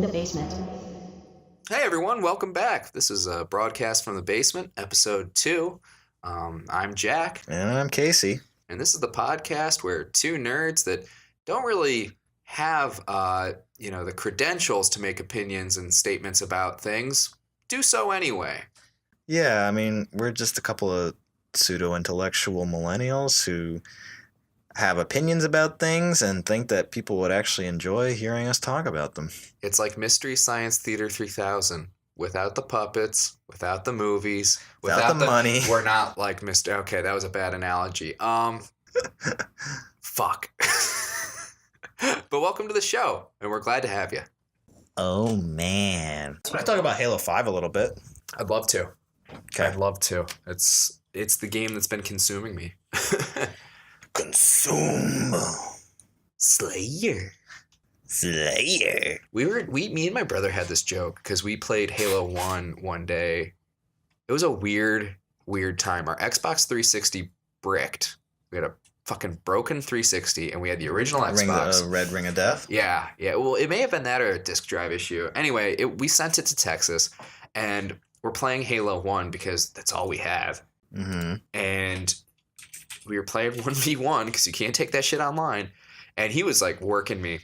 the basement. Hey everyone, welcome back. This is a broadcast from the basement, episode 2. I'm Jack, And I'm Casey. and this is the podcast where two nerds that don't really have, the credentials to make opinions and statements about things do so anyway. Yeah, I mean, we're just a couple of pseudo-intellectual millennials who have opinions about things and think that people would actually enjoy hearing us talk about them. It's like Mystery Science Theater 3000. Without the puppets, without the movies, Without the money. We're not like Mr. Okay, that was a bad analogy. Fuck. But welcome to the show, and we're glad to have you. Oh, man. So I talk about Halo 5 a little bit. I'd love to. Okay. I'd love to. It's the game that's been consuming me. Consume. Slayer. Slayer. Me and my brother had this joke because we played Halo 1 one day. It was a weird time. Our Xbox 360 bricked. We had a fucking broken 360 and we had the original Xbox. Red Ring of Death? Yeah. Well, it may have been that or a disk drive issue. Anyway, we sent it to Texas and we're playing Halo 1 because that's all we have. Mm-hmm. And we were playing 1v1 because you can't take that shit online. And he was like working me.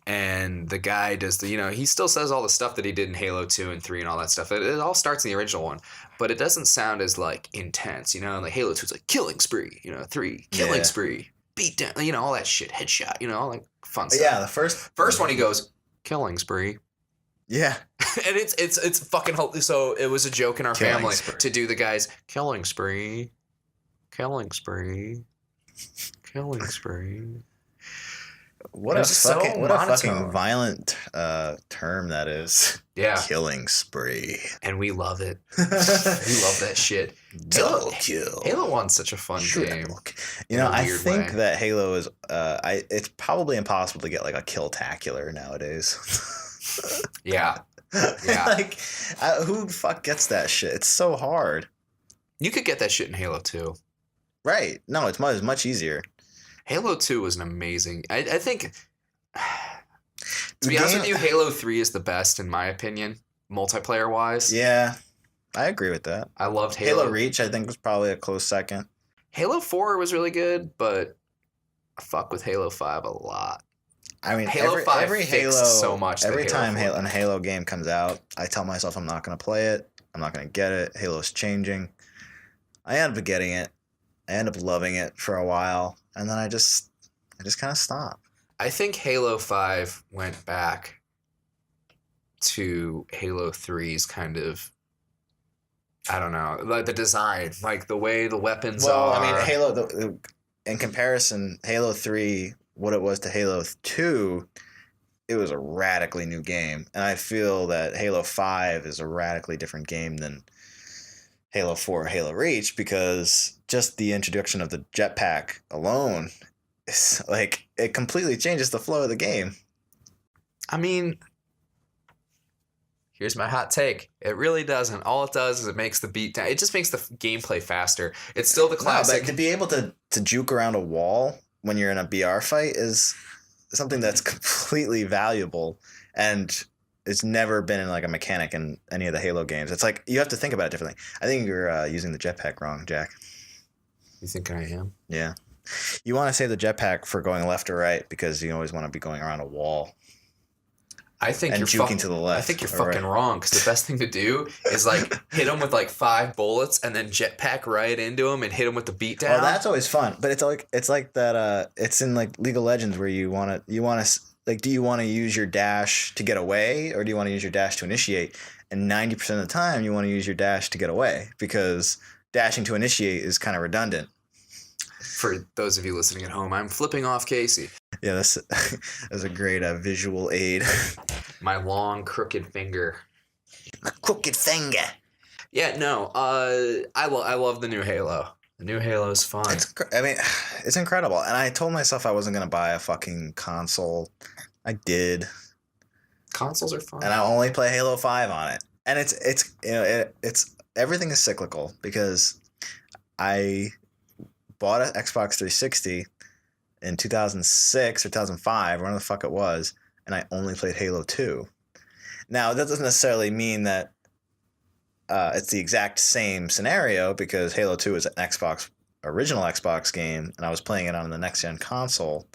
And the guy does he still says all the stuff that he did in Halo 2 and 3 and all that stuff. It all starts in the original one, but it doesn't sound as like intense, like Halo 2 is like killing spree, 3, killing spree, beat down, all that shit, headshot, all like fun stuff. Yeah, the first one he goes, killing spree. Yeah. And it's fucking, so it was a joke in our Killing family spree. to do the guys, killing spree, killing spree, killing spree. What a so fucking monotone. violent term that is. Yeah. Killing spree. And we love it. We love that shit. Double kill. Halo 1's such a fun game. I weird think way. that Halo is it's probably impossible to get like a kill-tacular nowadays. Yeah. Yeah. Like who the fuck gets that shit? It's so hard. You could get that shit in Halo 2. Right. No, it's much easier. Halo 2 was an amazing... I think... To be honest with you, Halo 3 is the best in my opinion, multiplayer-wise. Yeah. I agree with that. I loved Halo. Halo Reach, I think, was probably a close second. Halo 4 was really good, but I fuck with Halo 5 a lot. I mean, Halo 5 every fixed Halo, so much that every Halo time 4 a Halo game comes out, I tell myself I'm not going to play it. I'm not going to get it. Halo's changing. I end up getting it. I end up loving it for a while, and then I just kind of stop. I think Halo 5 went back to Halo 3's kind of, I don't know, like the design, like the way the weapons are. Well, I mean, Halo, in comparison, Halo 3, what it was to Halo 2, it was a radically new game. And I feel that Halo 5 is a radically different game than Halo 4 or Halo Reach, because just the introduction of the jetpack alone is like, it completely changes the flow of the game. I mean, here's my hot take. It really doesn't. All it does is it makes the beat down. It just makes the gameplay faster. It's still the classic. No, but to be able to juke around a wall when you're in a BR fight is something that's completely valuable, and it's never been in like a mechanic in any of the Halo games. It's like you have to think about it differently. I think you're using the jetpack wrong, Jack. You think I am? Yeah. You want to say the jetpack for going left or right because you always want to be going around a wall. I think And you're juking to the left I think you're or fucking right. wrong, because the best thing to do is like hit him with like 5 bullets and then jetpack right into him and hit him with the beatdown. Well, that's always fun, but it's like that. It's in like League of Legends where you want to like, do you want to use your dash to get away, or do you want to use your dash to initiate? And 90% of the time, you want to use your dash to get away, because dashing to initiate is kind of redundant. For those of you listening at home, I'm flipping off Casey. Yeah, that's a great visual aid. My long crooked finger. A crooked finger. Yeah, no. I love the new Halo. The new Halo is fun. It's incredible. And I told myself I wasn't gonna buy a fucking console. I did. Consoles are fun. And I only play Halo 5 on it. And it's everything is cyclical, because I bought an Xbox 360 in 2006 or 2005, whatever the fuck it was, and I only played Halo 2. Now, that doesn't necessarily mean that it's the exact same scenario, because Halo 2 is an original Xbox game, and I was playing it on the next gen console.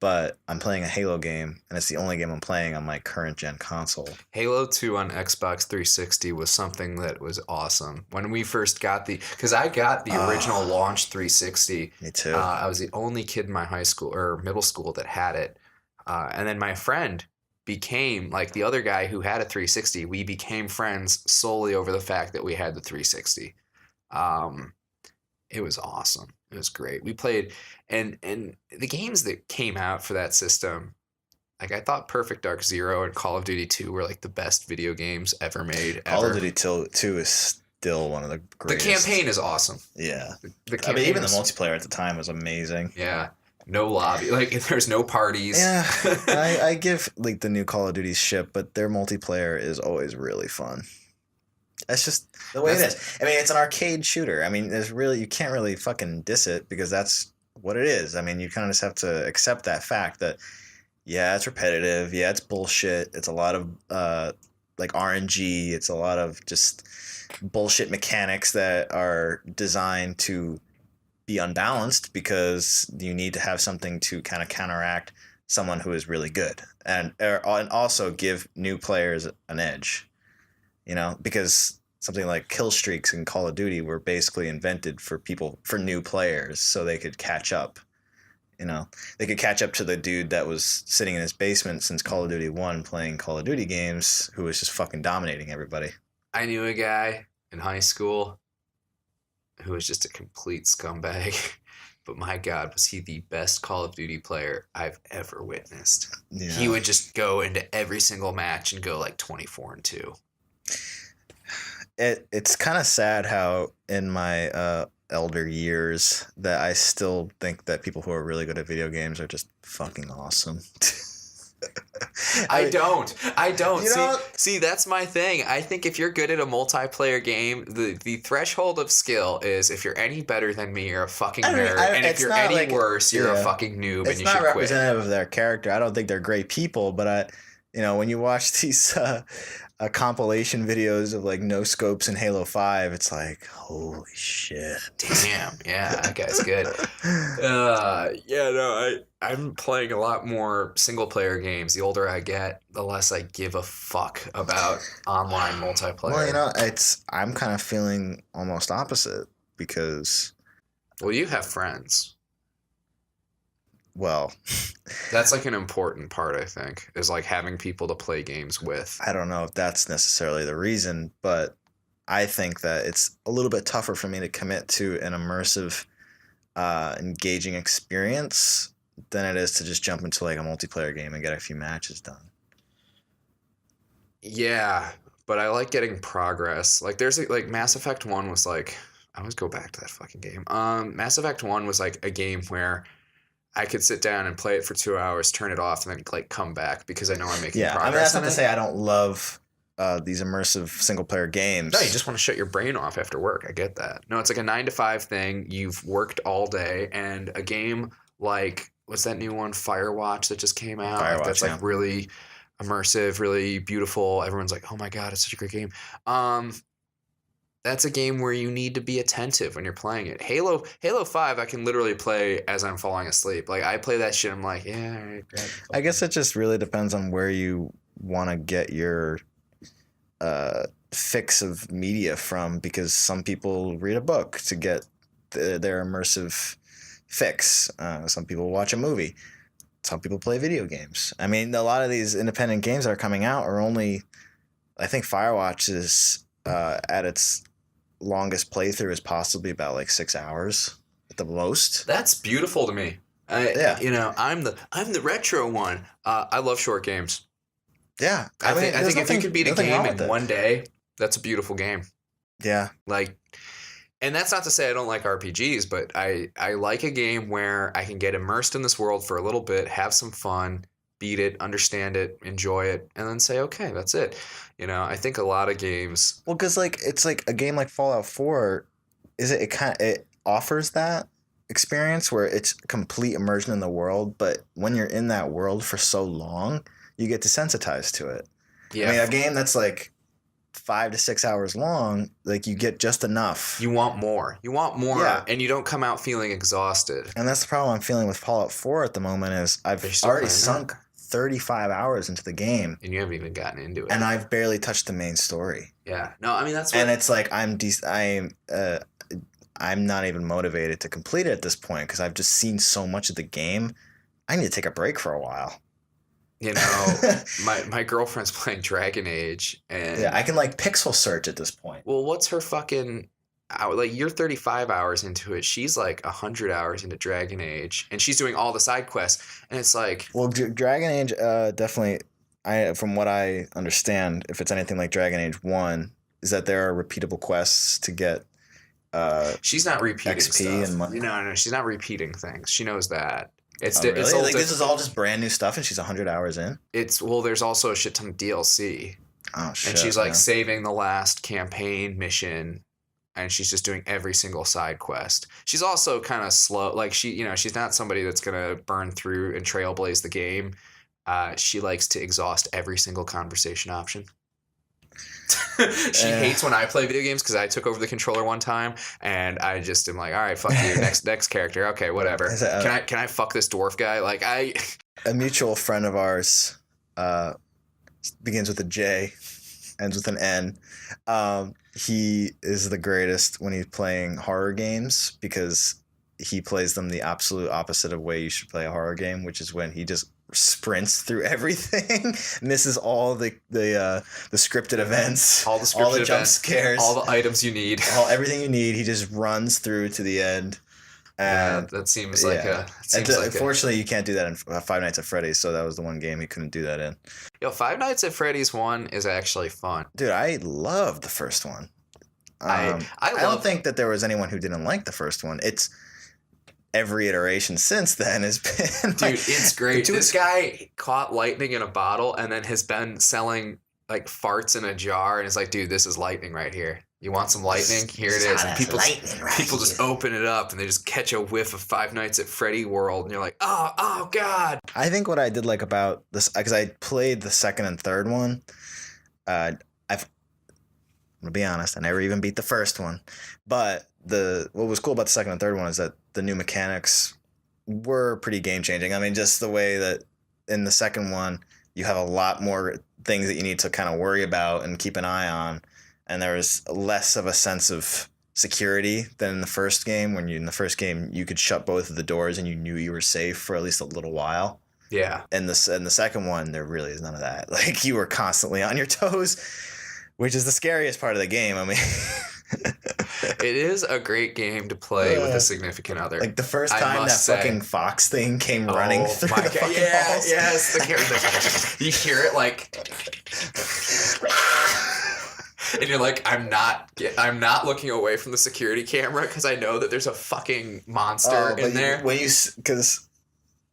But I'm playing a Halo game, and it's the only game I'm playing on my current gen console. Halo 2 on Xbox 360 was something that was awesome. When we first got because I got the original launch 360. Me too. I was the only kid in my high school or middle school that had it. And then my friend became, like, the other guy who had a 360. We became friends solely over the fact that we had the 360. It was awesome. It was great. We played, and the games that came out for that system, like, I thought Perfect Dark Zero and Call of Duty 2 were like the best video games ever made. Call of Duty 2 is still one of the greatest. The campaign is awesome. Yeah. The I mean, even the multiplayer at the time was amazing. Yeah. No lobby. Like, there's no parties. Yeah. I give, like, the new Call of Duty shit, but their multiplayer is always really fun. That's just the way it is. I mean, it's an arcade shooter. I mean, you can't really fucking diss it, because that's what it is. I mean, you kind of just have to accept that fact that, yeah, it's repetitive. Yeah, it's bullshit. It's a lot of like RNG. It's a lot of just bullshit mechanics that are designed to be unbalanced, because you need to have something to kind of counteract someone who is really good, and also give new players an edge. You know, because something like kill streaks in Call of Duty were basically invented for new players, so they could catch up. You know, they could catch up to the dude that was sitting in his basement since Call of Duty 1 playing Call of Duty games, who was just fucking dominating everybody. I knew a guy in high school who was just a complete scumbag. But my God, was he the best Call of Duty player I've ever witnessed. Yeah. He would just go into every single match and go like 24-2. It's kind of sad how in my elder years that I still think that people who are really good at video games are just fucking awesome. I don't. You know, see, that's my thing. I think if you're good at a multiplayer game, the threshold of skill is, if you're any better than me, you're a fucking nerd. And if you're any worse, you're a fucking noob, and you should quit. It's not representative of their character. I don't think they're great people, but when you watch these compilation videos of like no scopes in Halo 5, it's like, holy shit. Damn, yeah, that guy's good. I'm playing a lot more single player games. The older I get, the less I give a fuck about online multiplayer. Well, I'm kind of feeling almost opposite, because you have friends. Well, that's like an important part, I think, is like having people to play games with. I don't know if that's necessarily the reason, but I think that it's a little bit tougher for me to commit to an immersive, engaging experience than it is to just jump into like a multiplayer game and get a few matches done. Yeah, but I like getting progress. Like, there's like Mass Effect 1 was like, I always go back to that fucking game. Mass Effect 1 was like a game where I could sit down and play it for 2 hours, turn it off, and then like come back, because I know I'm making progress. I mean, that's not to say I don't love these immersive single player games. No, you just want to shut your brain off after work. I get that. No, it's like a 9 to 5 thing. You've worked all day, and a game like, what's that new one, Firewatch, that just came out? Firewatch, that's like really immersive, really beautiful. Everyone's like, oh my God, it's such a great game. That's a game where you need to be attentive when you're playing it. Halo 5, I can literally play as I'm falling asleep. Like, I play that shit, I'm like, yeah, all right, great. I guess it just really depends on where you want to get your fix of media from, because some people read a book to get their immersive fix. Some people watch a movie. Some people play video games. I mean, a lot of these independent games that are coming out are only, I think Firewatch is at its longest playthrough is possibly about like 6 hours at the most. That's beautiful to me. I'm the retro one. I love short games. Yeah, I think if you could beat a game in one day, that's a beautiful game. Yeah, and that's not to say I don't like RPGs, but I like a game where I can get immersed in this world for a little bit, have some fun, beat it, understand it, enjoy it, and then say, okay, that's it. I think a lot of games. Well, because it's like a game like Fallout 4, it offers that experience where it's complete immersion in the world, but when you're in that world for so long, you get desensitized to it. Yeah. I mean, a game that's like 5 to 6 hours long, like you get just enough. You want more. You want more, Yeah. and you don't come out feeling exhausted. And that's the problem I'm feeling with Fallout 4 at the moment is I've You're still already playing sunk that? 35 hours into the game, And you haven't even gotten into it. and I've barely touched the main story. Yeah. No, I mean, that's what... And it's like I'm not even motivated to complete it at this point because I've just seen so much of the game. I need to take a break for a while. You know, my girlfriend's playing Dragon Age, and Yeah, I can like pixel search at this point. well, what's her fucking like? You're 35 hours into it. She's like 100 hours into Dragon Age, and she's doing all the side quests. And it's like, Well, Dragon Age definitely. From what I understand, if it's anything like Dragon Age 1, is that there are repeatable quests to get. She's not repeating XP stuff. and money. No, she's not repeating things. She knows that. It's Really? it's all Like this is all just brand new stuff, and she's 100 hours in. well, there's also a shit ton of DLC. Oh shit! And she's like man. saving the last campaign mission, and she's just doing every single side quest. She's also kind of slow. Like she's not somebody that's gonna burn through and trailblaze the game. She likes to exhaust every single conversation option. She hates when I play video games because I took over the controller one time and I just am like, all right, fuck you, next character, okay, whatever. Can I fuck this dwarf guy? Like A mutual friend of ours begins with a J, ends with an N. He is the greatest when he's playing horror games because he plays them the absolute opposite of way you should play a horror game, which is when he just sprints through everything, misses all the scripted events, all the jump scares, all the items you need, everything you need. He just runs through to the end. And that seems like unfortunately, you can't do that in Five Nights at Freddy's. So that was the one game he couldn't do that in. Yo, Five Nights at Freddy's 1 is actually fun. Dude, I loved the first one. I don't think that there was anyone who didn't like the first one. It's every iteration since then has been dude, it's great. This guy caught lightning in a bottle and then has been selling like farts in a jar and is like, dude, this is lightning right here. You want some lightning? Here it is. And people just open it up and they just catch a whiff of Five Nights at Freddy world and you're like, oh god. I think what I did like about this, because I played the second and third one, I'm gonna be honest, I never even beat the first one, but what was cool about the second and third one is that the new mechanics were pretty game changing. I mean, just the way that in the second one you have a lot more things that you need to kind of worry about and keep an eye on, and there was less of a sense of security than in the first game. In the first game you could shut both of the doors and you knew you were safe for at least a little while. Yeah. In the second one, there really is none of that. Like you were constantly on your toes, which is the scariest part of the game. I mean. It is a great game to play with a significant other. Like the first time that fucking fox thing came running through the fucking halls. Yes, you hear it like, and you're like, I'm not looking away from the security camera because I know that there's a fucking monster in there. Because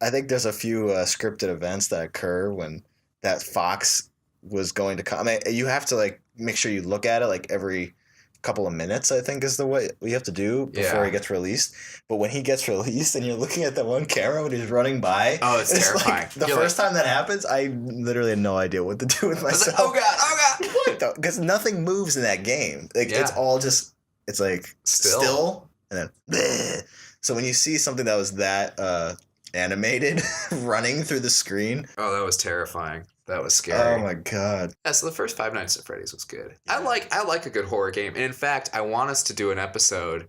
I think there's a few scripted events that occur when that fox was going to come. I mean, you have to like make sure you look at it like every couple of minutes, I think is the way you have to do before he gets released. But when he gets released and you're looking at that one camera when he's running by, it's terrifying. Like, the first time that happens, I literally had no idea what to do with myself. Like, oh god, because nothing moves in that game. Like it's all just like still and then bleh. So when you see something that was that animated running through the screen, that was terrifying. That was scary. Oh my god. Yeah, so the first Five Nights at Freddy's was good. Yeah. I like a good horror game. And in fact, I want us to do an episode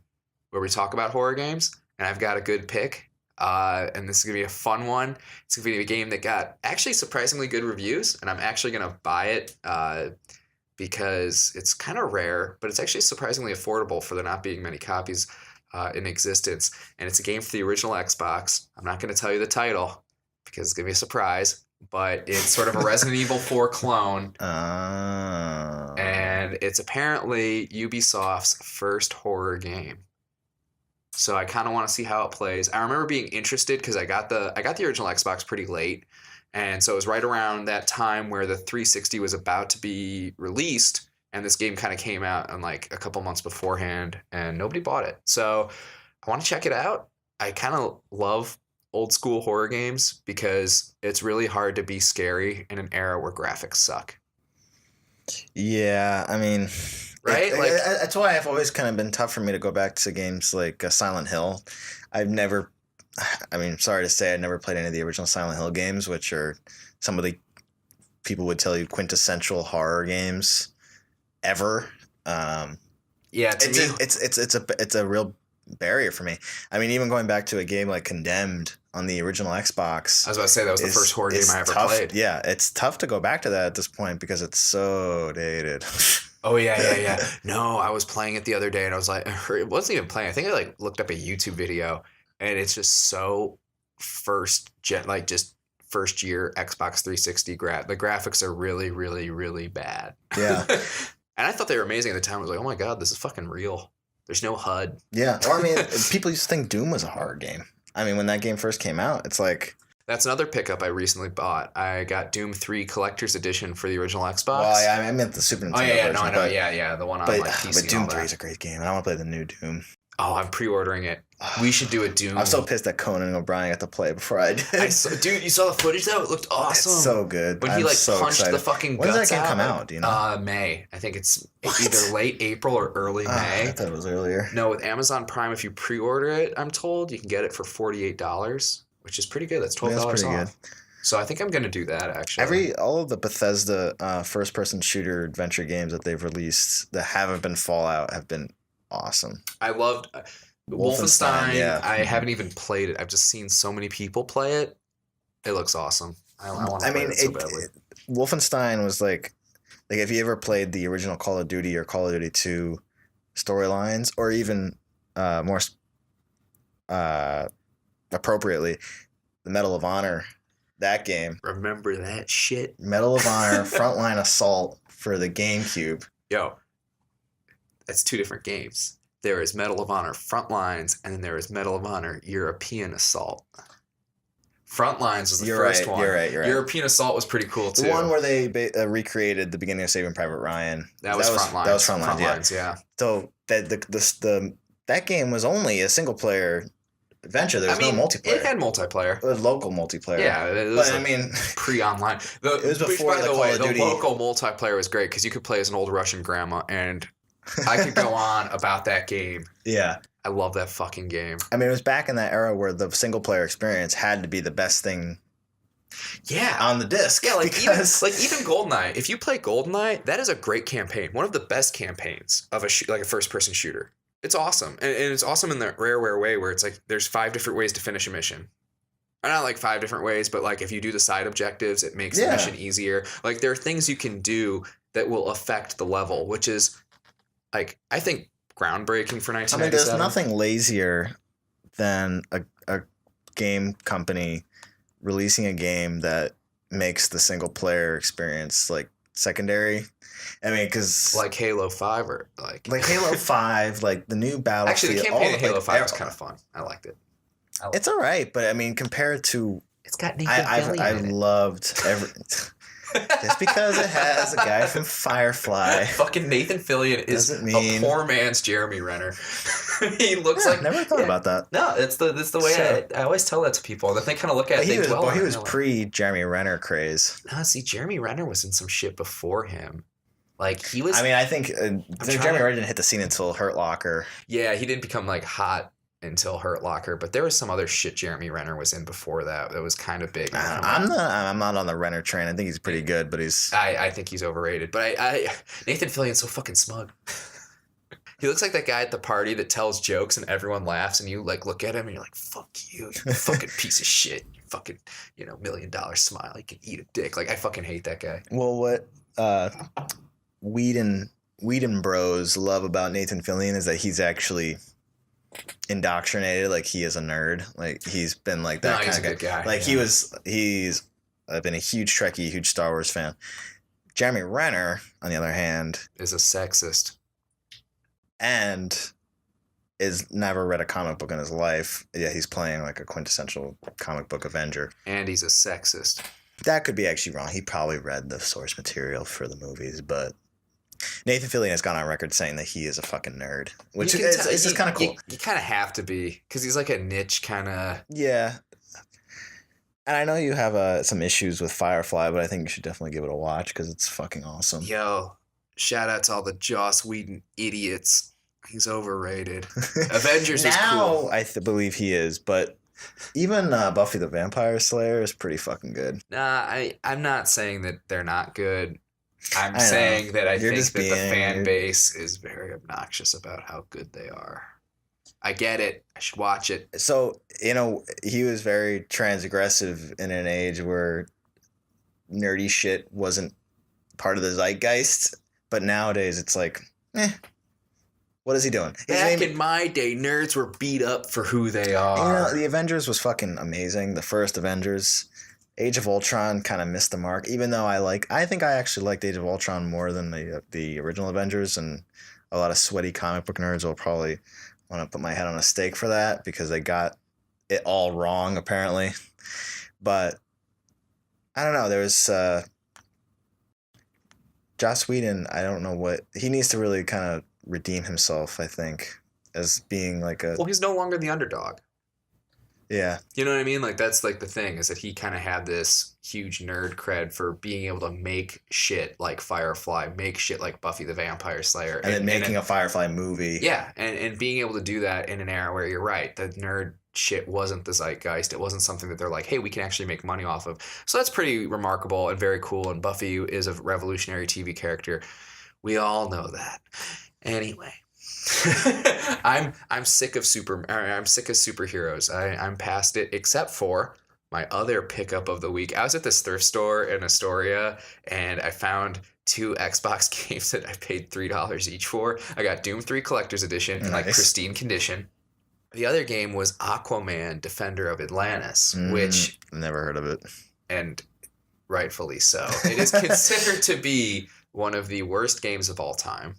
where we talk about horror games. And I've got a good pick. And this is going to be a fun one. It's going to be a game that got actually surprisingly good reviews. And I'm actually going to buy it because it's kind of rare. But it's actually surprisingly affordable for there not being many copies in existence. And it's a game for the original Xbox. I'm not going to tell you the title because it's going to be a surprise. But it's sort of a Resident Evil 4 clone. And it's apparently Ubisoft's first horror game. So I kind of want to see how it plays. I remember being interested because I got the original Xbox pretty late. And so it was right around that time where the 360 was about to be released. And this game kind of came out in like a couple months beforehand. And nobody bought it. So I want to check it out. I kind of love old school horror games because it's really hard to be scary in an era where graphics suck. Yeah, I mean, Right? that's why I've always kind of been tough for me to go back to games like Silent Hill. I've never, I mean, sorry to say, I never played any of the original Silent Hill games, which are some of the people would tell you quintessential horror games ever. Yeah, to me, it's a real barrier for me. I mean, even going back to a game like Condemned on the original Xbox. I was about to say that was the first horror game I ever played. Yeah, it's tough to go back to that at this point because it's so dated. Oh yeah. No, I was playing it the other day and I was like, it wasn't even playing. I think I like looked up a YouTube video and it's just so first gen, like just first year Xbox 360 the graphics are really, really, really bad. Yeah. And I thought they were amazing at the time. I was like, oh my God, this is fucking real. There's no HUD. Yeah. Well, I mean, people used to think Doom was a horror game. I mean, when that game first came out, it's like... That's another pickup I recently bought. I got Doom 3 Collector's Edition for the original Xbox. Well, yeah, I meant the Super Nintendo version. No, I know. Yeah, the one on like PC. But Doom 3 is a great game, and I want to play the new Doom. Oh, I'm pre-ordering it. We should do a Doom. I'm so pissed that Conan O'Brien got to play it before I did. Dude, you saw the footage though? It looked awesome. It's so good. When he punched the fucking guts out. When's that game come out? Do you know? May. I think it's either late April or early May. I thought it was earlier. No, with Amazon Prime, if you pre-order it, I'm told you can get it for $48, which is pretty good. That's $12 off. Good. So I think I'm gonna do that actually. All of the Bethesda first-person shooter adventure games that they've released that haven't been Fallout have been awesome. I loved Wolfenstein. Yeah. I haven't even played it. I've just seen so many people play it. It looks awesome. I want to play it so badly. Wolfenstein was like if you ever played the original Call of Duty or Call of Duty 2 storylines, or even more appropriately, the Medal of Honor. That game. Remember that shit? Medal of Honor Frontline Assault for the GameCube. Yo, that's two different games. There is Medal of Honor Frontlines, and then there is Medal of Honor European Assault. Frontlines was the first one. You're right. European Assault was pretty cool too. The one where they recreated the beginning of Saving Private Ryan. That was Frontlines. That was Frontlines, yeah. So that game was only a single player adventure. There was no multiplayer. It had multiplayer. It was local multiplayer. Yeah, it was pre-online. It was before the Call of Duty. The local multiplayer was great because you could play as an old Russian grandma, and I could go on about that game. Yeah. I love that fucking game. I mean, it was back in that era where the single player experience had to be the best thing. Yeah, on the disc. Yeah, even Goldeneye. If you play Goldeneye, that is a great campaign. One of the best campaigns of a first-person shooter. It's awesome, and it's awesome in the rareware way where it's like there's 5 different ways to finish a mission. Not like 5 different ways, but like if you do the side objectives, it makes the mission easier. Like there are things you can do that will affect the level, which is like I think groundbreaking for 1997. I mean, there's nothing lazier than a game company releasing a game that makes the single player experience like secondary. I mean, because like Halo 5 or like Halo 5, like the new Battlefield. Actually, the campaign of Halo 5 was kind of fun. I liked it. It's all right, but I mean, compared to it's got Nathan Fillion I loved every. Just because it has a guy from Firefly. Fucking Nathan Fillion is a poor man's Jeremy Renner. He looks like. Never thought about that. No, it's the way I always tell that to people. That they kind of look at it. He was pre Jeremy Renner craze. No, see, Jeremy Renner was in some shit before him. Like he was. I mean, I think Jeremy Renner didn't hit the scene until Hurt Locker. Yeah, he didn't become like hot until Hurt Locker, but there was some other shit Jeremy Renner was in before that was kind of big. I'm not on the Renner train. I think he's pretty good, but I think he's overrated. But Nathan Fillion's so fucking smug. He looks like that guy at the party that tells jokes and everyone laughs, and you like look at him and you're like, "Fuck you, you fucking piece of shit, you fucking $1 million smile, you can eat a dick." Like I fucking hate that guy. Well, what Whedon bros love about Nathan Fillion is that he's actually indoctrinated, like he is a nerd, like he's been like that kind of good guy. Like he's been a huge Trekkie, huge Star Wars fan. Jeremy Renner, on the other hand, is a sexist and is never read a comic book in his life. Yeah, he's playing like a quintessential comic book Avenger, and he's a sexist. That could be actually wrong. He probably read the source material for the movies, but Nathan Fillion has gone on record saying that he is a fucking nerd, which is just kind of cool. You kind of have to be because he's like a niche kind of. Yeah, And I know you have some issues with Firefly, but I think you should definitely give it a watch because it's fucking awesome. Yo, shout out to all the Joss Whedon idiots. He's overrated. Avengers is cool. I believe he is, but even Buffy the Vampire Slayer is pretty fucking good. Nah, I'm not saying that they're not good. I'm I saying know. that I You're think just that the fan being- base is very obnoxious about how good they are. I get it. I should watch it. So, he was very transgressive in an age where nerdy shit wasn't part of the zeitgeist. But nowadays, it's like, what is he doing? Back in my day, nerds were beat up for who they are. The Avengers was fucking amazing. The first Avengers. Age of Ultron kind of missed the mark, even though I think I actually liked Age of Ultron more than the original Avengers, and a lot of sweaty comic book nerds will probably want to put my head on a stake for that because they got it all wrong, apparently. But I don't know. There's Joss Whedon. I don't know what he needs to really kind of redeem himself, I think, as being like a... Well, he's no longer the underdog. Yeah. You know what I mean? Like, that's like the thing, is that he kind of had this huge nerd cred for being able to make shit like Firefly, make shit like Buffy the Vampire Slayer. And then making a Firefly movie. Yeah, and being able to do that in an era where you're right, the nerd shit wasn't the zeitgeist. It wasn't something that they're like, hey, we can actually make money off of. So that's pretty remarkable and very cool, and Buffy is a revolutionary TV character. We all know that. Anyway. I'm sick of superheroes. I'm past it, except for my other pickup of the week. I was at this thrift store in Astoria, and I found 2 Xbox games that I paid $3 each for. I got Doom 3 Collector's Edition in like pristine condition. The other game was Aquaman, Defender of Atlantis, which... Never heard of it. And rightfully so. It is considered to be one of the worst games of all time.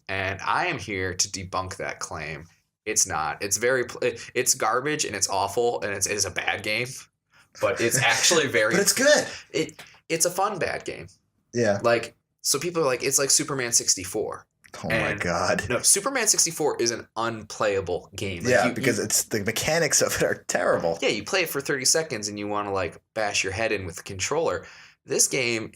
And I am here to debunk that claim. It's not. It's garbage and it's awful and it is a bad game. But it's actually very... But it's good. It's a fun bad game. Yeah. Like, so people are like, it's like Superman 64. Oh my God. No, Superman 64 is an unplayable game. Yeah, because it's the mechanics of it are terrible. Yeah, you play it for 30 seconds and you want to like bash your head in with the controller. This game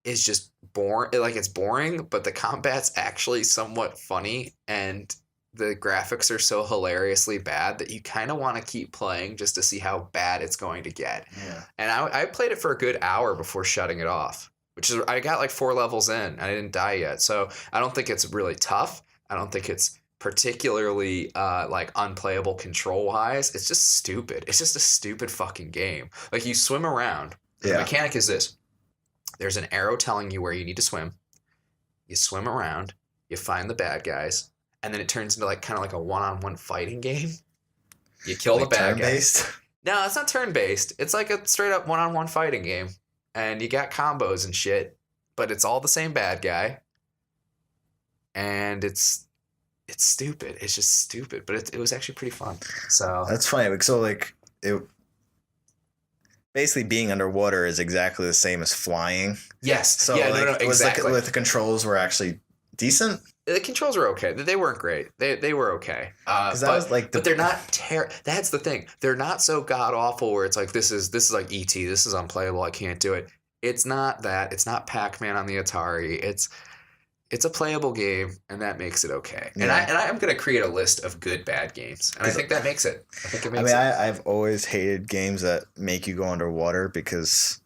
is just boring. Like, it's boring, but the combat's actually somewhat funny and the graphics are so hilariously bad that you kind of want to keep playing just to see how bad it's going to get. Yeah. And I played it for a good hour before shutting it off. Which is, I got like 4 levels in and I didn't die yet. So I don't think it's really tough. I don't think it's particularly like unplayable control wise. It's just stupid. It's just a stupid fucking game. Like, you swim around. The mechanic is this. There's an arrow telling you where you need to swim. You swim around. You find the bad guys. And then it turns into like kind of like a one-on-one fighting game. You kill the bad guys. No, it's not turn-based. It's like a straight up one-on-one fighting game. And you got combos and shit, but it's all the same bad guy. And it's stupid. It's just stupid, but it was actually pretty fun. So that's funny. So like it basically being underwater is exactly the same as flying. Yes. So yeah, like, no, exactly. The controls were actually decent. The controls were okay. They weren't great. They were okay. But they're not That's the thing. They're not so god awful where it's like this is like E.T. This is unplayable. I can't do it. It's not that. It's not Pac-Man on the Atari. It's a playable game, and that makes it okay. Yeah. And I'm gonna create a list of good bad games, and I think that makes it. I've always hated games that make you go underwater because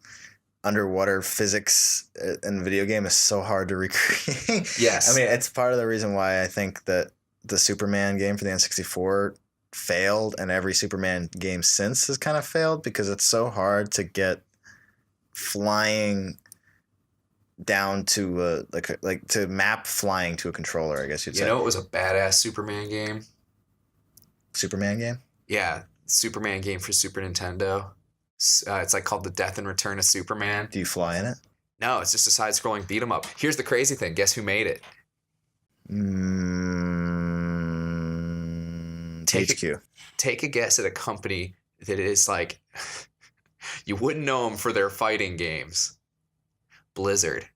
underwater physics in video game is so hard to recreate. Yes. I mean, it's part of the reason why I think that the Superman game for the N64 failed, and every Superman game since has kind of failed because it's so hard to get flying down to like to map flying to a controller, I guess you'd say. You know, it was a badass Superman game. Superman game? Yeah, Superman game for Super Nintendo. It's like called The Death and Return of Superman. Do you fly in it? No, it's just a side-scrolling beat 'em up. Here's the crazy thing. Guess who made it? THQ. Take a guess at a company that is like... you wouldn't know them for their fighting games. Blizzard.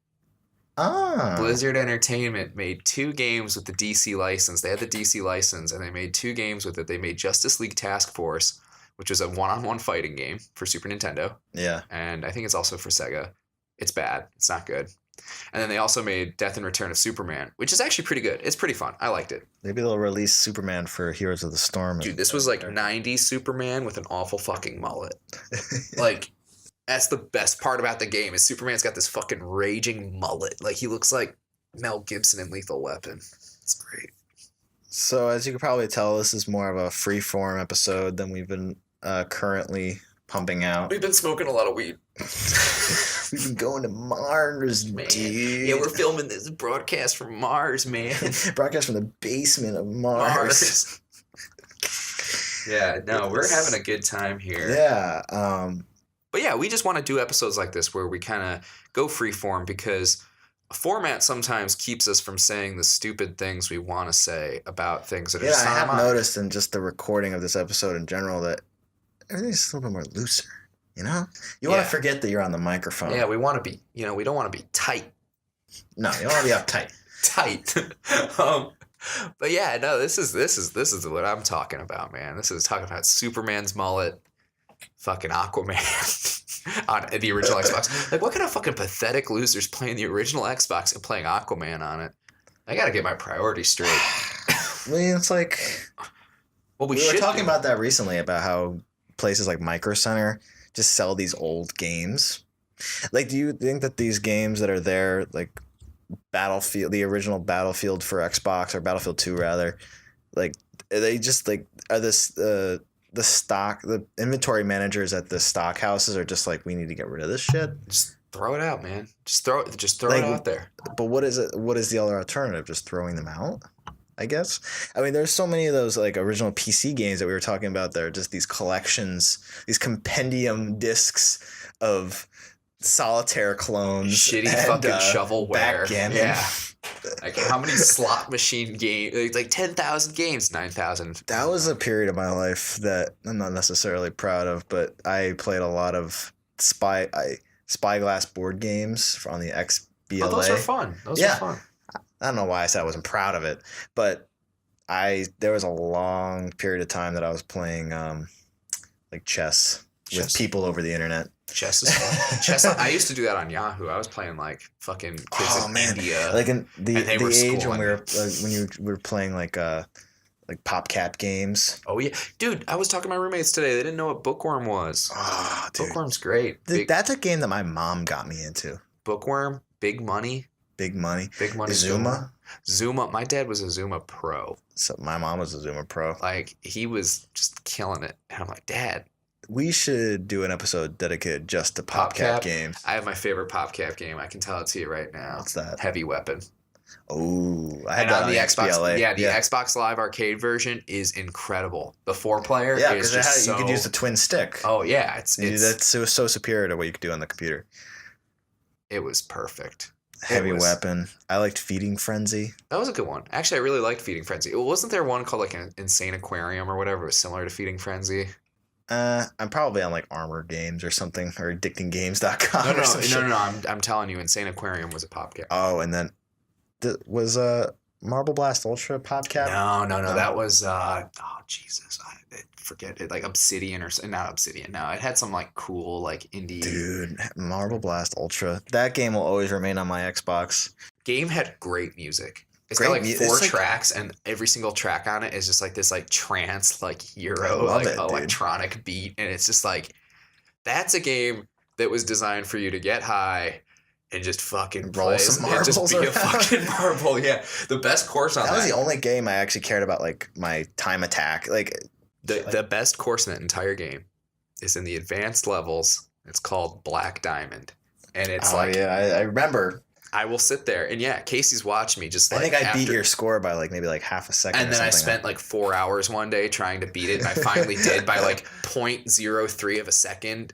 Ah. Blizzard Entertainment made 2 games with the DC license. They had the DC license, and they made 2 games with it. They made Justice League Task Force, which was a one-on-one fighting game for Super Nintendo. Yeah. And I think it's also for Sega. It's bad. It's not good. And then they also made Death and Return of Superman, which is actually pretty good. It's pretty fun. I liked it. Maybe they'll release Superman for Heroes of the Storm. Dude, this was like 90s Superman with an awful fucking mullet. Like, that's the best part about the game is Superman's got this fucking raging mullet. Like, he looks like Mel Gibson in Lethal Weapon. It's great. So, as you can probably tell, this is more of a freeform episode than we've been currently pumping out. We've been smoking a lot of weed. We've been going to Mars, Man. dude. Yeah, we're filming this broadcast from Mars, man. Broadcast from the basement of Mars. Yeah, no, we're having a good time here. Yeah. But yeah, we just want to do episodes like this where we kind of go freeform because a format sometimes keeps us from saying the stupid things we want to say about things that are just I on have our mind. noticed in just the recording of this episode in general that everything's a little bit more looser. You know, you want Yeah. to forget that you're on the microphone. Yeah, we want to be, we don't want to be tight. No, you don't want to be uptight. Tight. But yeah, no, this is what I'm talking about, man. This is talking about Superman's mullet, fucking Aquaman on the original Xbox. Like, what kind of fucking pathetic losers playing the original Xbox and playing Aquaman on it? I gotta get my priorities straight. I mean, it's like Well, we were talking about that recently about how places like Micro Center just sell these old games. Like, do you think that these games that are there, like Battlefield, the original Battlefield for Xbox or Battlefield 2 rather, like they just like are this the inventory managers at the stock houses are just like, we need to get rid of this shit. Just throw it out, man. Just throw Like, it out there. But what is it? What is the other alternative? Just throwing them out? I guess. I mean, there's so many of those like original PC games that we were talking about. That are just these collections, these compendium discs of solitaire clones, Shitty fucking shovelware. backgammon. Yeah. Like, how many slot machine games? Like 10,000 games, 9,000. That was a period of my life that I'm not necessarily proud of, but I played a lot of Spyglass board games on the XBLA. Oh, those are fun. Those are fun. I don't know why I said I wasn't proud of it, but there was a long period of time that I was playing like chess with people over the internet. Chess is fun. Chess. I used to do that on Yahoo. I was playing like fucking kids in India. Like in the and they were age when schooling you were playing like PopCap games. Oh yeah, dude. I was talking to my roommates today. They didn't know what Bookworm was. Oh, dude. Bookworm's great. That's a game that my mom got me into. Bookworm, big money. Big money. Zuma. Zuma. My dad was a Zuma pro. So my mom was a Zuma pro. Like, he was just killing it. And I'm like, Dad. We should do an episode dedicated just to PopCap games. I have my favorite PopCap game. I can tell it to you right now. What's that? Heavy Weapon. Oh, I had And that on the Xbox. XBLA. Yeah, the Xbox Live Arcade version is incredible. The 4-player Yeah, is because just you could use the twin stick. Oh yeah, it was so superior to what you could do on the computer. It was perfect. Heavy Weapon. I liked Feeding Frenzy. That was a good one. Actually, I really liked Feeding Frenzy. Wasn't there one called like an Insane Aquarium or whatever? It was similar to Feeding Frenzy. I'm probably on like Armor Games or something, or addictinggames.com. No. I'm telling you, Insane Aquarium was a PopCap. Oh, and then was Marble Blast Ultra PopCap? No. That was Jesus. I forget it. Like Obsidian or not Obsidian. No, it had some like cool like indie. Dude, Marble Blast Ultra. That game will always remain on my Xbox. Game had great music. It's Great got like 4 like, tracks, and every single track on it is just like this like trance, like Euro, like electronic beat, and it's just like, that's a game that was designed for you to get high and just fucking roll some marbles and just be a fucking marble. Yeah, the best course on that. That was the only game I actually cared about, like my time attack. Like the best course in that entire game is in the advanced levels. It's called Black Diamond, and it's I remember. I will sit there, and yeah, Casey's watched me just like. I think I beat your score by like maybe like half a second. And then I spent like 4 hours one day trying to beat it, and I finally did by like 0.03 of a second.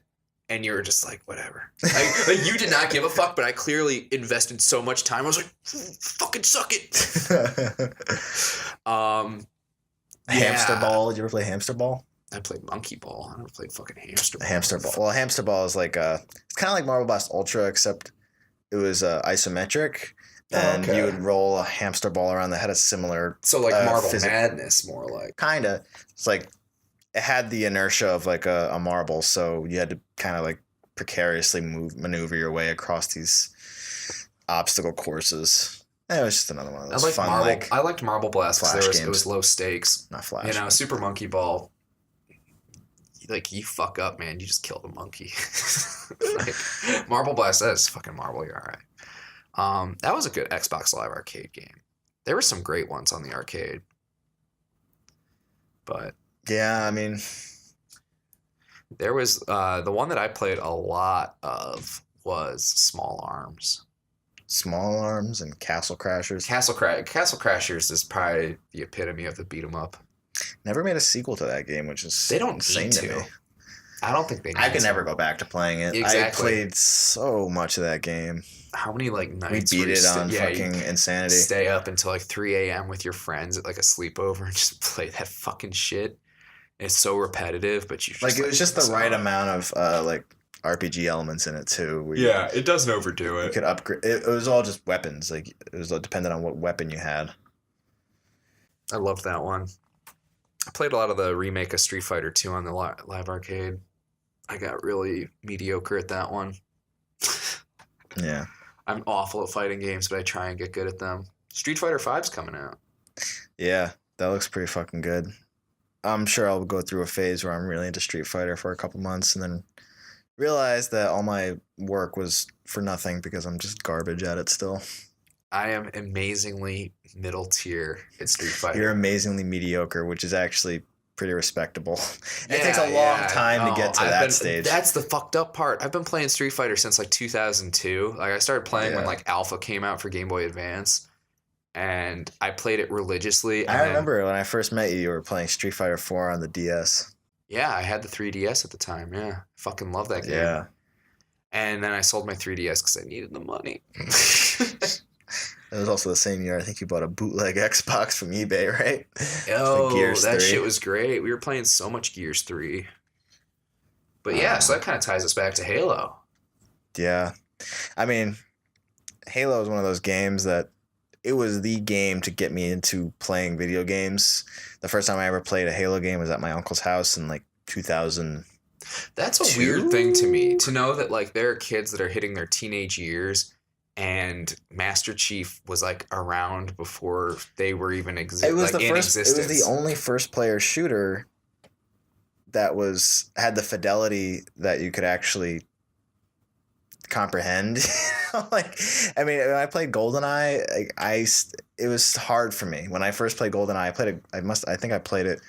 And you were just like, whatever. Like you did not give a fuck, but I clearly invested so much time. I was like, fucking suck it. Hamster Ball. Did you ever play Hamster Ball? I played Monkey Ball. I never played fucking Hamster Ball. Hamster Ball. Well, Hamster Ball is like it's kind of like Marble Blast Ultra, except it was isometric, and you would roll a hamster ball around that had a similar. So like Marble Madness, more like. Kinda. It's like it had the inertia of like a marble, so you had to kind of like precariously maneuver your way across these obstacle courses. It was just another one of those fun like I liked Marble Blast because Flash it was games. low stakes. Not Flash. But Super Monkey Ball. Like you fuck up, man, you just kill the monkey. Like, Marble Blast, that is fucking marble. You're all right. That was a good Xbox Live Arcade game. There were some great ones on the arcade, but yeah, I mean, there was the one that I played a lot of was Small Arms. Small Arms and Castle Crashers. Castle Crashers is probably the epitome of the beat 'em up. Never made a sequel to that game, which is They don't insane need to to. me. I don't think they need I could to. never go back to playing it. Exactly. I played so much of that game. How many like nights We where beat you it on fucking insanity. stay up until like 3 a.m. with your friends at like a sleepover and just play that fucking shit? It's so repetitive, but you just, Like it was just the right amount of like RPG elements in it too. Yeah, it doesn't overdo You it. could upgrade. It was all just weapons. Like it was dependent on what weapon you had. I loved that one. I played a lot of the remake of Street Fighter 2 on the live arcade. I got really mediocre at that one. Yeah. I'm awful at fighting games, but I try and get good at them. Street Fighter 5's coming out. Yeah, that looks pretty fucking good. I'm sure I'll go through a phase where I'm really into Street Fighter for a couple months and then realize that all my work was for nothing because I'm just garbage at it still. I am amazingly middle tier at Street Fighter. You're amazingly mediocre, which is actually pretty respectable. It takes a long time to get to that stage. That's the fucked up part. I've been playing Street Fighter since like 2002. Like I started playing when like Alpha came out for Game Boy Advance, and I played it religiously. I remember when I first met you, you were playing Street Fighter 4 on the DS. Yeah, I had the 3DS at the time. Yeah, fucking love that game. Yeah. And then I sold my 3DS because I needed the money. It was also the same year I think you bought a bootleg Xbox from eBay, right? Oh, Gears that 3. shit was great. We were playing so much Gears 3. But yeah, so that kind of ties us back to Halo. Yeah. I mean, Halo is one of those games that it was the game to get me into playing video games. The first time I ever played a Halo game was at my uncle's house in like 2000. That's a weird thing to me, to know that like there are kids that are hitting their teenage years and Master Chief was like around before they were even existing. It was the only first player shooter that had the fidelity that you could actually comprehend. Like, I mean, when I played Goldeneye, it was hard for me. When I first played Goldeneye, I think I played it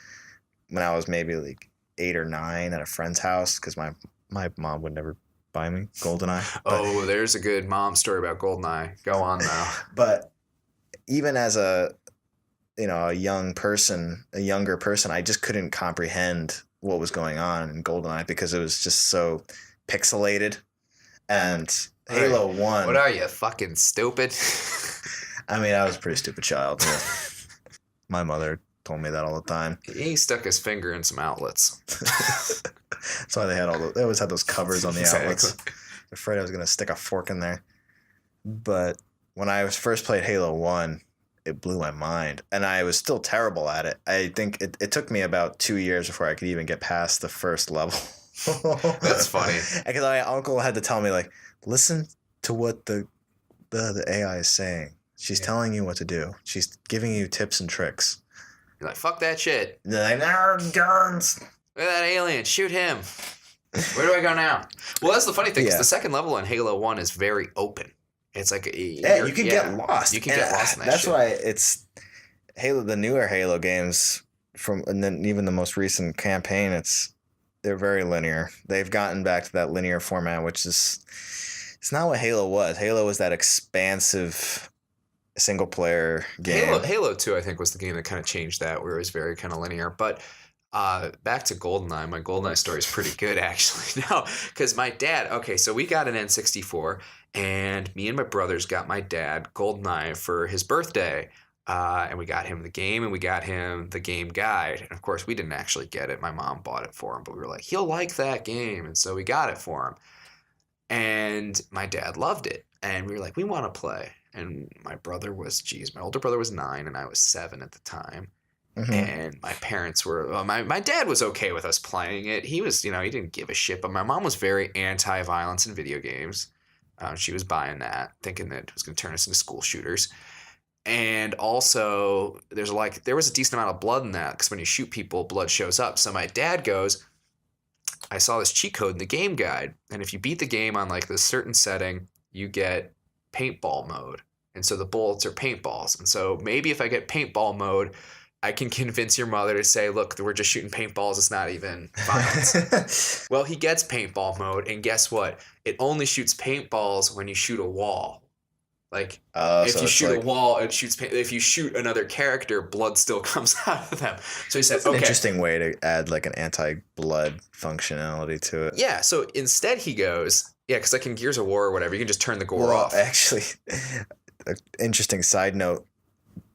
when I was maybe like 8 or 9 at a friend's house because my mom would never buy me Goldeneye. Oh, there's a good mom story about Goldeneye. Go on now. But even as a younger person, I just couldn't comprehend what was going on in Goldeneye because it was just so pixelated. And Halo 1. What are you, fucking stupid? I mean, I was a pretty stupid child. Yeah. My mother told me that all the time. He stuck his finger in some outlets. That's why they always had those covers on the outlets. Afraid I was going to stick a fork in there. But when I first played Halo 1, it blew my mind. And I was still terrible at it. I think it took me about 2 years before I could even get past the first level. That's funny. Because my uncle had to tell me, like, listen to what the AI is saying. She's telling you what to do. She's giving you tips and tricks. You're like, fuck that shit. And they're like, no, guns. Look at that alien. Shoot him. Where do I go now? Well, that's the funny thing. Is the second level in Halo 1 is very open. It's like you can get lost. You can get lost in that that's shit. why it's Halo. The newer Halo games and then even the most recent campaign, they're very linear. They've gotten back to that linear format, which is it's not what Halo was. Halo was that expansive single player game. Halo 2, I think, was the game that kind of changed that, where it was very kind of linear. But back to Goldeneye. My Goldeneye story is pretty good, actually. No, because my dad. Okay, so we got an N64, and me and my brothers got my dad Goldeneye for his birthday. And we got him the game, and we got him the game guide. And of course, we didn't actually get it. My mom bought it for him, but we were like, he'll like that game. And so we got it for him. And my dad loved it. And we were like, we want to play. And my older brother was 9, and I was 7 at the time. And my parents were, my dad was okay with us playing it. He was, he didn't give a shit. But my mom was very anti-violence in video games. She was buying that, thinking that it was going to turn us into school shooters. And also, there was a decent amount of blood in that because when you shoot people, blood shows up. So my dad goes, I saw this cheat code in the game guide, and if you beat the game on like this certain setting, you get paintball mode. And so the bullets are paintballs. And so maybe if I get paintball mode, I can convince your mother to say, look, we're just shooting paintballs. It's not even violence. Well, he gets paintball mode, and guess what? It only shoots paintballs when you shoot a wall. Like, if you shoot a wall, it shoots paint. If you shoot another character, blood still comes out of them. So he said, That's an interesting way to add like an anti-blood functionality to it. Yeah, so instead he goes, because like in Gears of War or whatever, you can just turn the gore off. Actually, an interesting side note,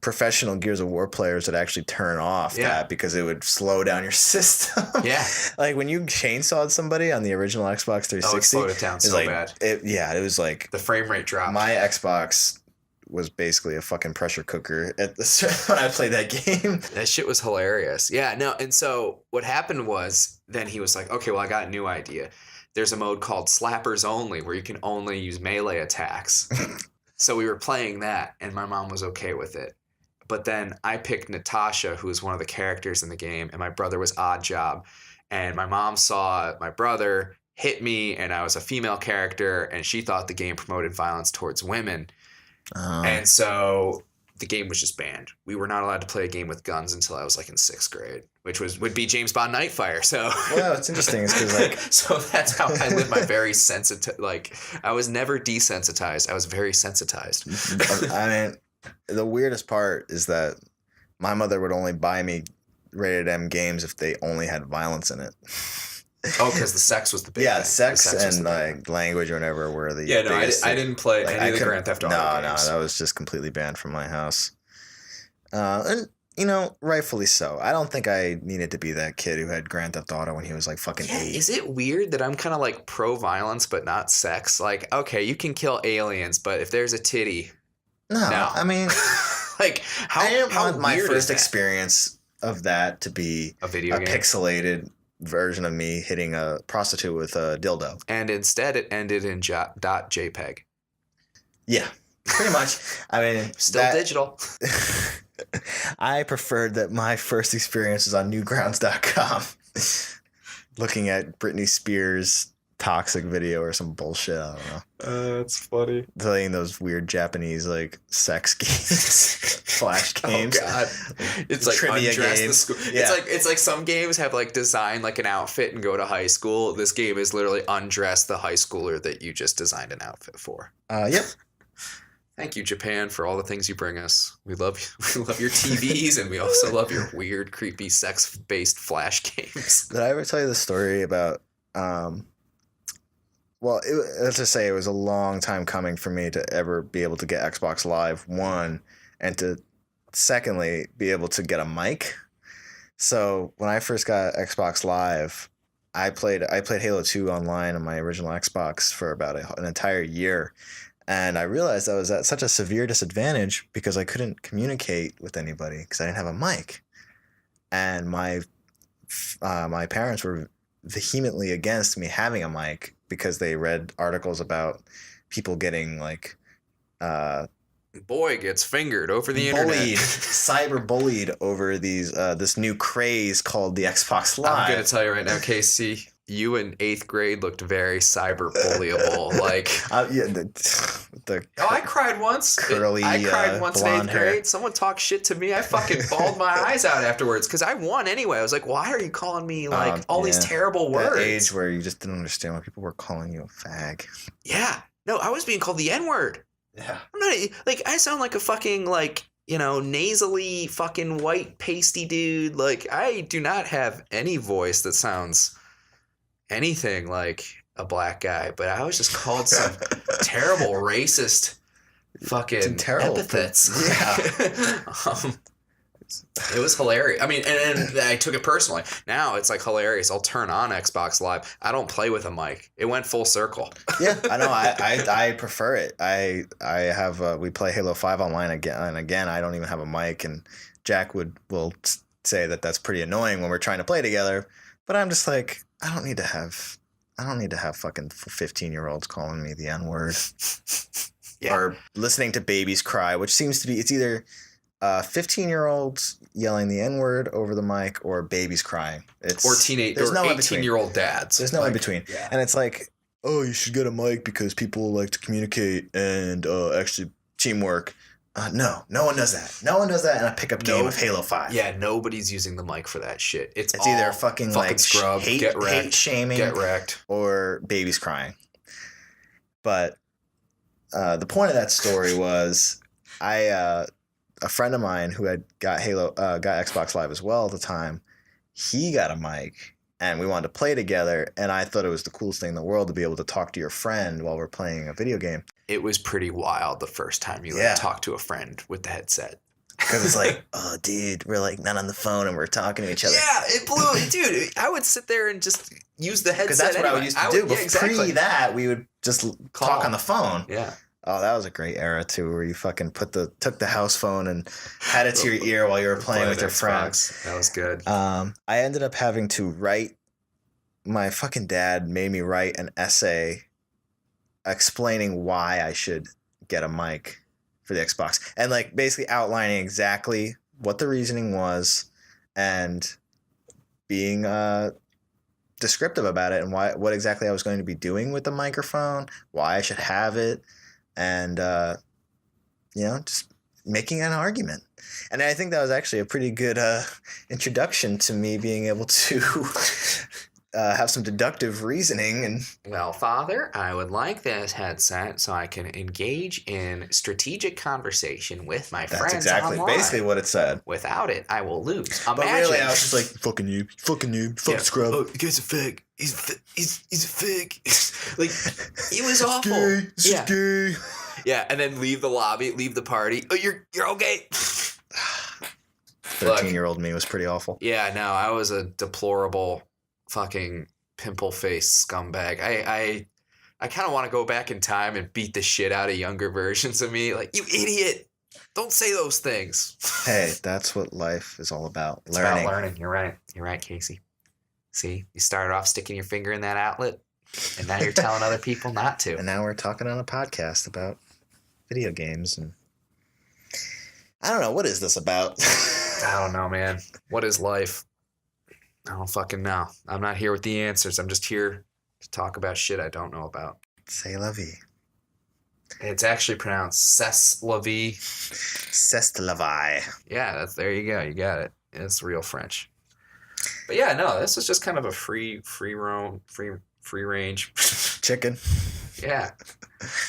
professional Gears of War players would actually turn off that because it would slow down your system. Yeah. Like when you chainsawed somebody on the original Xbox 360. Oh, it slowed it down so bad. It was like... The frame rate dropped. My Xbox was basically a fucking pressure cooker at the when I played that game. That shit was hilarious. Yeah, no, and so what happened was then he was like, okay, well, I got a new idea. There's a mode called Slappers Only where you can only use melee attacks. So we were playing that, and my mom was okay with it. But then I picked Natasha, who was one of the characters in the game, and my brother was Odd Job. And my mom saw my brother hit me, and I was a female character, and she thought the game promoted violence towards women. And so the game was just banned. We were not allowed to play a game with guns until I was like in 6th grade, which would be James Bond Nightfire. So well, it's interesting. It's because like so that's how I live my very sensitive. Like I was never desensitized. I was very sensitized. I mean, the weirdest part is that my mother would only buy me rated M games if they only had violence in it. Oh, because the sex was the big thing. Sex and like language or whatever were the I didn't play any of the Grand Theft Auto games. No, that was just completely banned from my house. And rightfully so. I don't think I needed to be that kid who had Grand Theft Auto when he was like fucking 8. Is it weird that I'm kind of like pro-violence but not sex? Like, okay, you can kill aliens, but if there's a titty, no. I mean, like I didn't want my first that? experience of that to be a video game? Pixelated version of me hitting a prostitute with a dildo. And instead it ended in .jpeg. Yeah, pretty much. I mean, still digital. I preferred that my first experience was on newgrounds.com looking at Britney Spears' toxic video or some bullshit. I don't know. That's funny. Playing those weird Japanese like sex games, flash games. Oh god, it's like trivia undress games. the school. Yeah. It's like some games have like design like an outfit and go to high school. This game is literally undress the high schooler that you just designed an outfit for. Yep. Thank you, Japan, for all the things you bring us. We love your TVs, and we also love your weird, creepy, sex-based flash games. Did I ever tell you the story about? Well, let's just say it was a long time coming for me to ever be able to get Xbox Live, one, and to secondly be able to get a mic. So when I first got Xbox Live, I played Halo 2 online on my original Xbox for about an entire year. And I realized I was at such a severe disadvantage because I couldn't communicate with anybody because I didn't have a mic. And my parents were vehemently against me having a mic because they read articles about people getting like boy gets fingered over the internet, cyber bullied over these this new craze called the Xbox Live. I'm gonna tell you right now, Casey, you in 8th grade looked very cyber bullyable. Like, I cried once. Curly, I cried once in 8th grade. hair. Someone talked shit to me. I fucking bawled my eyes out afterwards because I won anyway. I was like, why are you calling me like all these terrible words? That age where you just didn't understand why people were calling you a fag. Yeah. No, I was being called the N-word. Yeah. I'm not like I sound like a fucking like, nasally fucking white pasty dude. Like I do not have any voice that sounds anything like a black guy, but I was just called some terrible racist fucking epithets. Yeah. It was hilarious. I mean, and I took it personally. Now it's like hilarious. I'll turn on Xbox Live. I don't play with a mic. It went full circle. Yeah, I know. I prefer it. I have we play Halo 5 online again and again. I don't even have a mic, and Jack will say that that's pretty annoying when we're trying to play together. But I'm just like, I don't need to have fucking 15-year-olds calling me the N-word. Yeah. Or listening to babies cry, which seems to be, it's either 15-year-olds yelling the N-word over the mic or babies crying. Or teenage or 18-year-old dads. There's no in between. Yeah. And it's like, oh, you should get a mic because people like to communicate and actually teamwork. No one does that. No one does that in a pickup game of Halo 5. Yeah, nobody's using the mic for that shit. It's either fucking like scrub, hate shaming, get wrecked, or babies crying. But the point of that story was a friend of mine who had got Xbox Live as well at the time, he got a mic and we wanted to play together, and I thought it was the coolest thing in the world to be able to talk to your friend while we're playing a video game. It was pretty wild the first time you talk to a friend with the headset. Because it's like, oh, dude, we're like not on the phone and we're talking to each other. Yeah, it blew. Dude, I would sit there and just use the headset. Because that's what I used to do. But pre that, we would just talk on the phone. Yeah. Oh, that was a great era too, where you fucking took the house phone and had it to your ear while you were playing with your friends. That was good. I ended up having to write. My fucking dad made me write an essay explaining why I should get a mic for the Xbox, and like basically outlining exactly what the reasoning was, and being descriptive about it and what exactly I was going to be doing with the microphone, why I should have it. And, just making an argument. And I think that was actually a pretty good introduction to me being able to have some deductive reasoning. And well, Father, I would like this headset so I can engage in strategic conversation with my friends. That's exactly basically what it said. Without it, I will lose. But really, I was just like, fucking you, fucking scrub. Oh, you guys are fake. He's a fig. Like, it was awful. This is gay. Yeah, and then leave the lobby, leave the party. Oh, you're okay. 13-year-old me was pretty awful. Yeah, no, I was a deplorable fucking pimple-faced scumbag. I kind of want to go back in time and beat the shit out of younger versions of me. Like, you idiot. Don't say those things. Hey, that's what life is all about. It's about learning. You're right, Casey. See, you started off sticking your finger in that outlet, and now you're telling other people not to. And now we're talking on a podcast about video games, and I don't know, what is this about? I don't know, man. What is life? I don't fucking know. I'm not here with the answers. I'm just here to talk about shit I don't know about. C'est la vie. It's actually pronounced C'est la vie. C'est la vie. Yeah, there you go. You got it. It's real French. But yeah, no, this is just kind of a free range chicken. Yeah,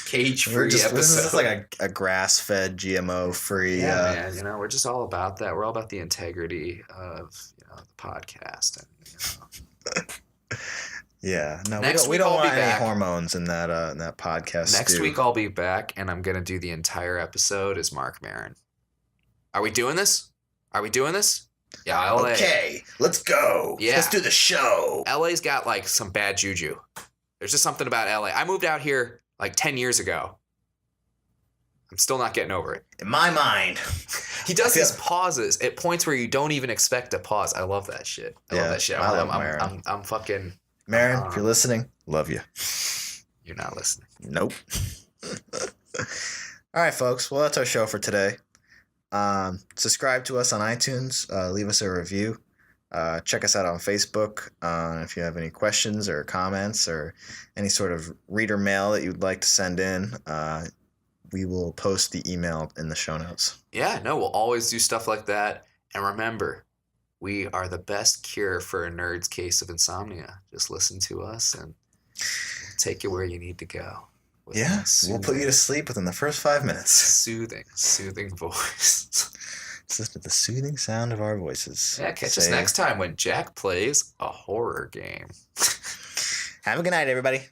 cage free episode. This is like a grass fed GMO free. Yeah, man. We're just all about that. We're all about the integrity of the podcast. And, Yeah, no, we don't want any hormones in that podcast. Next week I'll be back, and I'm gonna do the entire episode as Mark Maron. Are we doing this? Yeah, LA. Okay, let's go. Yeah. Let's do the show. LA's got like some bad juju. There's just something about LA. I moved out here like 10 years ago. I'm still not getting over it. In my mind. He does these pauses at points where you don't even expect a pause. I love that shit. I love that shit. I love Maron. I'm fucking... Maron, if you're listening, love you. You're not listening. Nope. All right, folks. Well, that's our show for today. Subscribe to us on iTunes. Leave us a review. Check us out on Facebook. If you have any questions or comments or any sort of reader mail that you'd like to send in, we will post the email in the show notes. Yeah, no, we'll always do stuff like that. And remember, we are the best cure for a nerd's case of insomnia. Just listen to us and we'll take you where you need to go. Yeah, we'll put you to sleep within the first 5 minutes. Soothing voice. Just listen to the soothing sound of our voices. Yeah, catch us next time when Jack plays a horror game. Have a good night, everybody.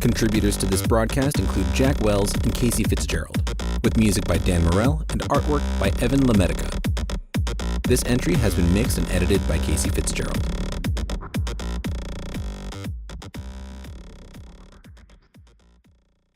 Contributors to this broadcast include Jack Wells and Casey Fitzgerald, with music by Dan Morell and artwork by Evan LaMedica. This entry has been mixed and edited by Casey Fitzgerald.